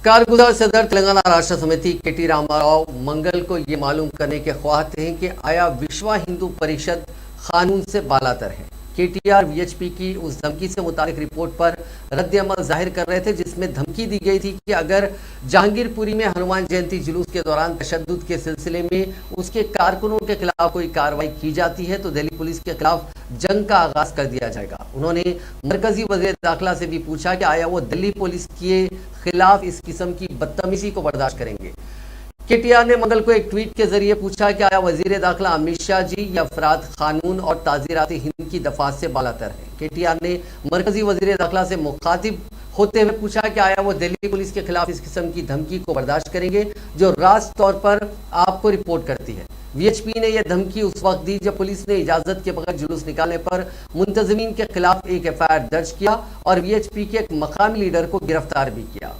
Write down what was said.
कारगुजार सदर तेलंगाना राष्ट्र समिति के.टी. रामाराव मंगल को ये मालूम करने के ख्वाह थे कि आया विश्व हिंदू परिषद कानून से बालातर है। केटीआर वीएचपी की उस धमकी से मुतालिक रिपोर्ट पर रद्द अमल जाहिर कर रहे थे, जिसमें धमकी दी गई थी कि अगर जहांगीरपुरी में हनुमान जयंती जुलूस के दौरान तशद्दुद के सिलसिले में उसके कारकुनों के खिलाफ कोई कार्रवाई की जाती है तो दिल्ली पुलिस के खिलाफ जंग का आगाज कर दिया जाएगा। उन्होंने मरकजी वज़ीर दाखिला से भी पूछा कि आया वो दिल्ली पुलिस के खिलाफ इस किस्म की बदतमीजी को बर्दाश्त करेंगे। केटीआर ने मंगल को एक ट्वीट के जरिए पूछा कि आया वजीर दाखिला अमित शाह जी या अफराद कानून और ताज़ीरात हिंद की दफात से बालातर है। केटीआर ने मरकजी वजीर दाखिला से मुखातिब होते हुए पूछा कि आया वो दिल्ली पुलिस के खिलाफ इस किस्म की धमकी को बर्दाश्त करेंगे जो राज तौर पर आपको रिपोर्ट करती है। वीएचपी ने यह धमकी उस वक्त दी जब पुलिस ने इजाजत के बगैर जुलूस निकालने पर मुंतजिमीन के खिलाफ एक एफआईआर दर्ज किया और वीएचपी के एक मकामी लीडर को गिरफ्तार भी किया।